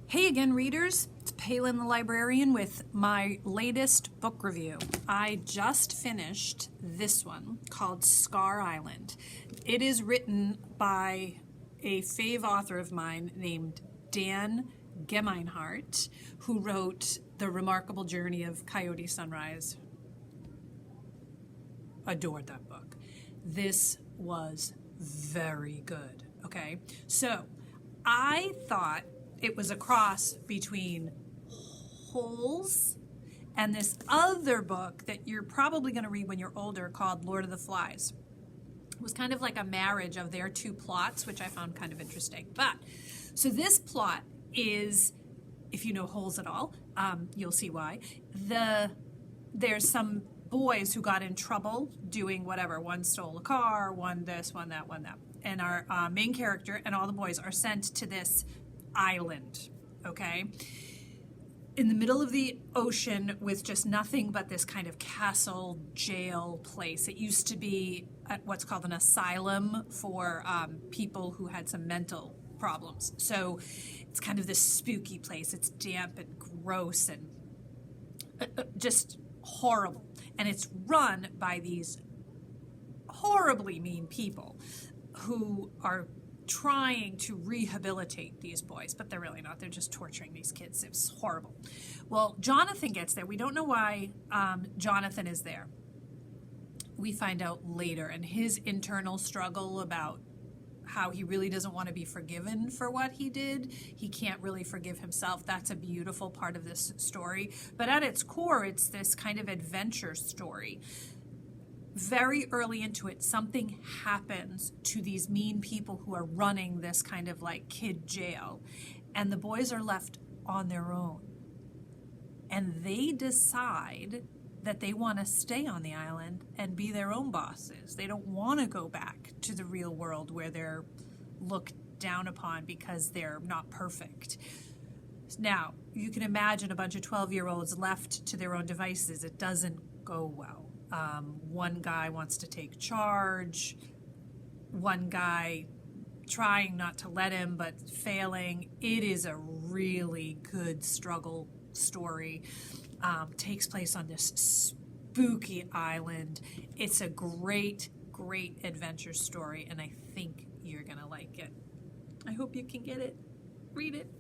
Hey again, readers. It's Palin the Librarian with my latest book review. I just finished this one called Scar Island. It is written by a fave author of mine named Dan Gemeinhart, who wrote The Remarkable Journey of Coyote Sunrise. Adored that book. This was very good, okay? So I thought it was a cross between Holes and this other book that you're probably going to read when you're older called Lord of the Flies. It was kind of like a marriage of their two plots, which I found kind of interesting. So this plot is, if you know Holes at all, you'll see why. There's some boys who got in trouble doing whatever. One stole a car, one this, one that, one that. And our main character and all the boys are sent to this island, okay? In the middle of the ocean with just nothing but this kind of castle jail place. It used to be what's called an asylum for people who had some mental problems. So it's kind of this spooky place. It's damp and gross and just horrible. And it's run by these horribly mean people who are trying to rehabilitate these boys, but they're really not. They're just torturing these kids. It was horrible. Well, Jonathan gets there. We don't know why Jonathan is there. We find out later, and his internal struggle about how he really doesn't want to be forgiven for what he did. He can't really forgive himself. That's a beautiful part of this story. But at its core, it's this kind of adventure story. Very early into it, something happens to these mean people who are running this kind of like kid jail, and the boys are left on their own. And they decide that they want to stay on the island and be their own bosses. They don't want to go back to the real world where they're looked down upon because they're not perfect. Now, you can imagine a bunch of 12-year-olds left to their own devices. It doesn't go well. One guy wants to take charge, one guy trying not to let him but failing. It is a really good struggle story. Takes place on this spooky island. It's a great adventure story, and I think you're gonna like it. I hope you can get it. Read it.